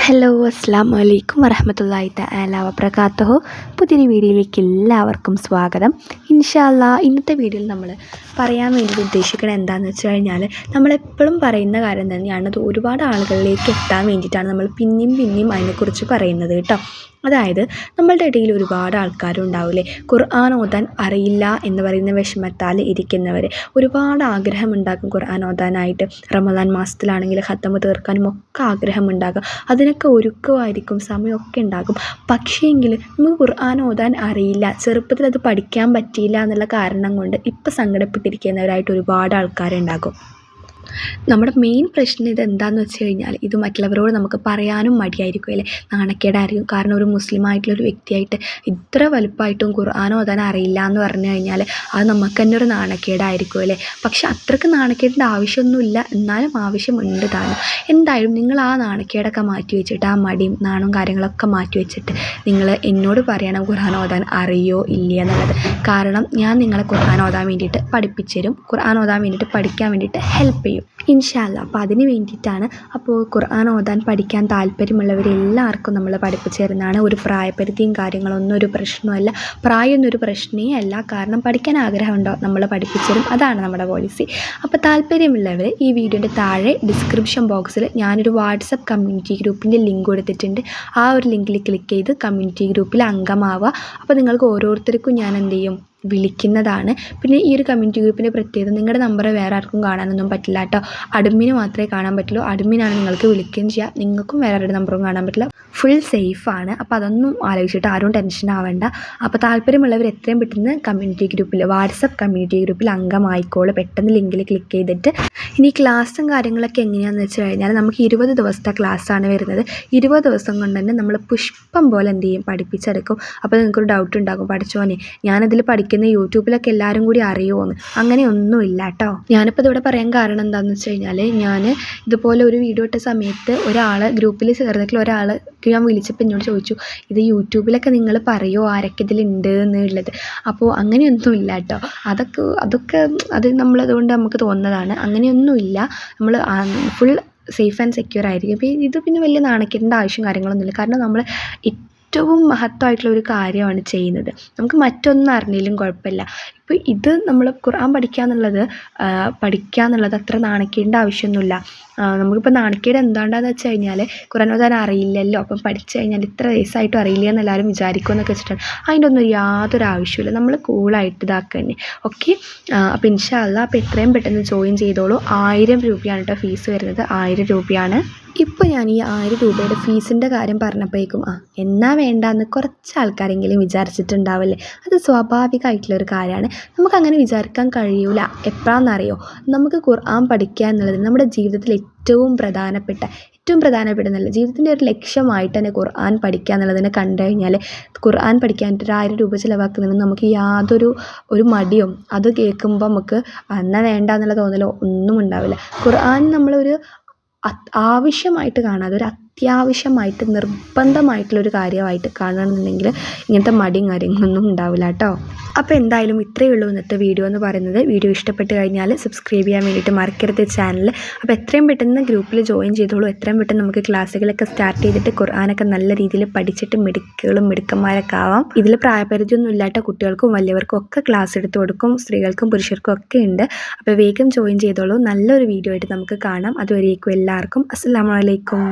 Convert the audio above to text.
Hello അസ്സലാമു അലൈക്കും വറഹ്മത്തുള്ളാഹി തആല വബറകാതുഹു. പുതിയൊരു വീഡിയോയിലേക്ക് എല്ലാവർക്കും സ്വാഗതം. ഇൻഷാ അല്ലാഹ് ഇന്നത്തെ വീഡിയോയിൽ നമ്മൾ പറയാൻ വേണ്ടി ഉദ്ദേശിക്കുന്നത് എന്താണെന്ന് വെച്ച് കഴിഞ്ഞാൽ, നമ്മളെപ്പോഴും പറയുന്ന കാര്യം തന്നെയാണ്. അത് ഒരുപാട് ആളുകളിലേക്ക് എത്താൻ വേണ്ടിയിട്ടാണ് നമ്മൾ പിന്നെയും അതിനെക്കുറിച്ച് പറയുന്നത് കേട്ടോ. അതായത് നമ്മളുടെ ഇടയിൽ ഒരുപാട് ആൾക്കാരുണ്ടാവില്ലേ, ഖുർആൻ ഓതാൻ അറിയില്ല എന്ന് പറയുന്ന വിഷമത്താൽ ഇരിക്കുന്നവർ. ഒരുപാട് ആഗ്രഹമുണ്ടാകും ഖുർആൻ ഓതാനായിട്ട്. റമദാൻ മാസത്തിലാണെങ്കിൽ ഖത്തമ് തീർക്കാനും ഒക്കെ ആഗ്രഹമുണ്ടാകും. അതിനൊക്കെ ഒരുക്കമായിരിക്കും, സമയമൊക്കെ ഉണ്ടാകും. പക്ഷേങ്കിൽ നമുക്ക് ഖുർആൻ ഓതാൻ അറിയില്ല, ചെറുപ്പത്തിൽ അത് പഠിക്കാൻ പറ്റിയില്ല എന്നുള്ള കാരണം കൊണ്ട് ഇപ്പം സങ്കടപ്പെട്ടിരിക്കുന്നവരായിട്ട് ഒരുപാട് ആൾക്കാരുണ്ടാകും. നമ്മുടെ മെയിൻ പ്രശ്നം ഇതെന്താണെന്ന് വെച്ച് കഴിഞ്ഞാൽ, ഇത് മറ്റുള്ളവരോട് നമുക്ക് പറയാനും മടിയായിരിക്കും അല്ലേ, നാണക്കേടായിരിക്കും. കാരണം ഒരു മുസ്ലിം ആയിട്ടുള്ളൊരു വ്യക്തിയായിട്ട് ഇത്ര വലുപ്പമായിട്ടും ഖുർആൻ ഓതാൻ അറിയില്ല എന്ന് പറഞ്ഞു കഴിഞ്ഞാൽ അത് നമുക്ക് തന്നെ ഒരു നാണക്കേടായിരിക്കും അല്ലേ. പക്ഷെ അത്രയ്ക്ക് നാണക്കേടിൻ്റെ ആവശ്യമൊന്നുമില്ല, എന്നാലും ആവശ്യമുണ്ട് താനും. എന്തായാലും നിങ്ങൾ ആ നാണക്കേടൊക്കെ മാറ്റി വെച്ചിട്ട്, ആ മടിയും നാണവും കാര്യങ്ങളൊക്കെ മാറ്റി വെച്ചിട്ട് നിങ്ങൾ എന്നോട് പറയണം ഖുർആൻ ഓതാൻ അറിയോ ഇല്ല എന്നുള്ളത്. കാരണം ഞാൻ നിങ്ങളെ ഖുർആൻ ഓതാൻ വേണ്ടിയിട്ട് പഠിപ്പിച്ചു തരും, ഖുർആൻ ഓതാൻ വേണ്ടിയിട്ട് പഠിക്കാൻ വേണ്ടിയിട്ട് ഹെൽപ്പ് ചെയ്യും ഇൻഷാ അല്ലാഹ്. അപ്പോൾ അതിന് വേണ്ടിയിട്ടാണ്. അപ്പോൾ ഖുർആൻ ഓതാൻ പഠിക്കാൻ താല്പര്യമുള്ളവരെല്ലാവർക്കും നമ്മൾ പഠിപ്പിച്ചു തരുന്നതാണ്. ഒരു പ്രായപരിധിയും കാര്യങ്ങളൊന്നും ഒരു പ്രശ്നമല്ല, പ്രായമൊന്നും ഒരു പ്രശ്നമേ അല്ല. കാരണം പഠിക്കാൻ ആഗ്രഹമുണ്ടോ നമ്മൾ പഠിപ്പിച്ചു തരും, അതാണ് നമ്മുടെ പോളിസി. അപ്പോൾ താല്പര്യമുള്ളവർ ഈ വീഡിയോൻ്റെ താഴെ ഡിസ്ക്രിപ്ഷൻ ബോക്സിൽ ഞാനൊരു വാട്സപ്പ് കമ്മ്യൂണിറ്റി ഗ്രൂപ്പിൻ്റെ ലിങ്ക് കൊടുത്തിട്ടുണ്ട്. ആ ഒരു ലിങ്കിൽ ക്ലിക്ക് ചെയ്ത് കമ്മ്യൂണിറ്റി ഗ്രൂപ്പിൽ അംഗമാവുക. അപ്പോൾ നിങ്ങൾക്ക് ഓരോരുത്തർക്കും ഞാൻ എന്ത് ചെയ്യും, വിളിക്കുന്നതാണ്. പിന്നെ ഈ ഒരു കമ്മ്യൂണിറ്റി ഗ്രൂപ്പിൻ്റെ പ്രത്യേകത, നിങ്ങളുടെ നമ്പർ വേറെ ആർക്കും കാണാനൊന്നും പറ്റില്ല കേട്ടോ. അഡ്മിന് മാത്രമേ കാണാൻ പറ്റുള്ളൂ. അഡ്മിനാണ് നിങ്ങൾക്ക് വിളിക്കുകയും ചെയ്യുക, നിങ്ങൾക്കും വേറെ ആരുടെ നമ്പറും കാണാൻ പറ്റില്ല. ഫുൾ സേഫാണ്. അപ്പോൾ അതൊന്നും ആലോചിച്ചിട്ട് ആരും ടെൻഷൻ ആവേണ്ട. അപ്പോൾ താല്പര്യമുള്ളവർ എത്രയും പെട്ടെന്ന് കമ്മ്യൂണിറ്റി ഗ്രൂപ്പിൽ, വാട്സപ്പ് കമ്മ്യൂണിറ്റി ഗ്രൂപ്പിൽ അംഗമായിക്കോളൂ. പെട്ടെന്ന് ലിങ്കിൽ ക്ലിക്ക് ചെയ്തിട്ട്. ഇനി ക്ലാസ്സും കാര്യങ്ങളൊക്കെ എങ്ങനെയാണെന്ന് വെച്ച് കഴിഞ്ഞാൽ, നമുക്ക് 20 ദിവസത്തെ ക്ലാസ്സാണ് വരുന്നത്. 20 ദിവസം കൊണ്ട് തന്നെ നമ്മൾ പുഷ്പം പോലെ എന്ത് ചെയ്യും, പഠിപ്പിച്ചെടുക്കും. അപ്പോൾ നിങ്ങൾക്കൊരു ഡൗട്ട് ഉണ്ടാകും, പഠിച്ചോനെ ഞാനതിൽ പഠിക്കുന്ന യൂട്യൂബിലൊക്കെ എല്ലാവരും കൂടി അറിയുമോയെന്ന്. അങ്ങനെയൊന്നുമില്ല കേട്ടോ. ഞാനിപ്പോൾ ഇതിവിടെ പറയാൻ കാരണം എന്താണെന്ന് വെച്ച് കഴിഞ്ഞാൽ, ഞാൻ ഇതുപോലെ ഒരു വീഡിയോ ഇട്ട സമയത്ത് ഒരാൾ ഗ്രൂപ്പിൽ ചേർന്നിട്ടുള്ള ഒരാൾ ഞാൻ വിളിച്ചപ്പോൾ എന്നോട് ചോദിച്ചു, ഇത് യൂട്യൂബിലൊക്കെ നിങ്ങൾ പറയുമോ ആരൊക്കെ ഇതിലുണ്ട് എന്നുള്ളത്. അപ്പോൾ അങ്ങനെയൊന്നുമില്ല കേട്ടോ. അതൊക്കെ അത് നമ്മളതുകൊണ്ട് നമുക്ക് തോന്നുന്നതാണ്. അങ്ങനെയൊന്നുമില്ല. നമ്മൾ ഫുൾ സേഫ് ആൻഡ് സെക്യൂർ ആയിരിക്കും. അപ്പോൾ ഇത് പിന്നെ വലിയ നാണക്കേണ്ട ആവശ്യം കാര്യങ്ങളൊന്നുമില്ല. കാരണം നമ്മൾ ഏറ്റവും മഹത്വമായിട്ടുള്ള ഒരു കാര്യമാണ് ചെയ്യുന്നത്. നമുക്ക് മറ്റൊന്നും അറിഞ്ഞില്ലെങ്കിലും കുഴപ്പമില്ല. ഇപ്പോൾ ഇത് നമ്മൾ ഖുർആൻ പഠിക്കുക എന്നുള്ളത് അത്ര നാണക്കേണ്ട ആവശ്യമൊന്നുമില്ല. നമുക്കിപ്പോൾ നാണക്കേട് എന്താണെന്ന് വെച്ച് കഴിഞ്ഞാൽ, ഖുർആൻ ഓതാൻ അറിയില്ലല്ലോ, അപ്പം പഠിച്ചു കഴിഞ്ഞാൽ ഇത്ര വയസ്സായിട്ടും അറിയില്ല എന്ന് എല്ലാവരും വിചാരിക്കുമെന്നൊക്കെ വെച്ചിട്ടാണ്. അതിൻ്റെ ഒന്നും യാതൊരു ആവശ്യമില്ല. നമ്മൾ കൂളായിട്ട് ഇതാക്കുക തന്നെ. ഓക്കെ. അപ്പോൾ ഇൻഷാ അല്ലാഹ് അപ്പോൾ എത്രയും പെട്ടെന്ന് ജോയിൻ ചെയ്തോളൂ. 1000 രൂപയാണ് കേട്ടോ ഫീസ് വരുന്നത്. 1000 രൂപയാണ്. ഇപ്പോൾ ഞാൻ ഈ 1000 രൂപയുടെ ഫീസിൻ്റെ കാര്യം പറഞ്ഞപ്പോഴേക്കും എന്നാ വേണ്ടാന്ന് കുറച്ച് ആൾക്കാരെങ്കിലും വിചാരിച്ചിട്ടുണ്ടാവില്ലേ. അത് സ്വാഭാവികമായിട്ടുള്ളൊരു കാര്യമാണ്. നമുക്കങ്ങനെ വിചാരിക്കാൻ കഴിയൂല. എപ്പോഴാണെന്നറിയോ, നമുക്ക് ഖുർആൻ പഠിക്കുക എന്നുള്ളത് നമ്മുടെ ജീവിതത്തിൽ ഏറ്റവും പ്രധാനപ്പെട്ട ജീവിതത്തിൻ്റെ ഒരു ലക്ഷ്യമായിട്ട് തന്നെ ഖുർആൻ പഠിക്കുക എന്നുള്ളതിനെ കണ്ടു കഴിഞ്ഞാൽ, ഖുർആൻ പഠിക്കാനായിട്ട് 1000 രൂപ ചിലവാക്കുന്നതിന് നമുക്ക് യാതൊരു മടിയോ അത് കേൾക്കുമ്പോൾ നമുക്ക് എന്നാ വേണ്ട എന്നുള്ള തോന്നലോ ഒന്നും ഉണ്ടാവില്ല. ഖുർആൻ നമ്മളൊരു ആവശ്യമായിട്ട് കാണാതെ ഒരു അത്യാവശ്യമായിട്ട് നിർബന്ധമായിട്ടുള്ളൊരു കാര്യമായിട്ട് കാണണമെന്നുണ്ടെങ്കിൽ ഇങ്ങനത്തെ മടിയും കാര്യങ്ങളൊന്നും ഉണ്ടാവില്ല കേട്ടോ. അപ്പോൾ എന്തായാലും ഇത്രയേ ഉള്ളൂ ഇന്നത്തെ വീഡിയോ എന്ന് പറയുന്നത്. വീഡിയോ ഇഷ്ടപ്പെട്ട് കഴിഞ്ഞാൽ സബ്സ്ക്രൈബ് ചെയ്യാൻ വേണ്ടിയിട്ട് മറക്കരുത് ചാനൽ. അപ്പോൾ എത്രയും പെട്ടെന്ന് ഗ്രൂപ്പിൽ ജോയിൻ ചെയ്തോളൂ. എത്രയും പെട്ടെന്ന് നമുക്ക് ക്ലാസ്സുകളൊക്കെ സ്റ്റാർട്ട് ചെയ്തിട്ട് ഖുർആനൊക്കെ നല്ല രീതിയിൽ പഠിച്ചിട്ട് മിടുക്കന്മാരൊക്കെ ആവാം. ഇതിൽ പ്രായപരിധിയൊന്നും ഇല്ലാത്ത കുട്ടികൾക്കും വലിയവർക്കും ഒക്കെ ക്ലാസ് എടുത്ത് കൊടുക്കും. സ്ത്രീകൾക്കും പുരുഷർക്കും ഒക്കെ ഉണ്ട്. അപ്പോൾ വേഗം ജോയിൻ ചെയ്തോളൂ. നല്ലൊരു വീഡിയോ ആയിട്ട് നമുക്ക് കാണാം. അതുവരേക്കും എല്ലാവർക്കും അസ്സലാമു അലൈക്കും.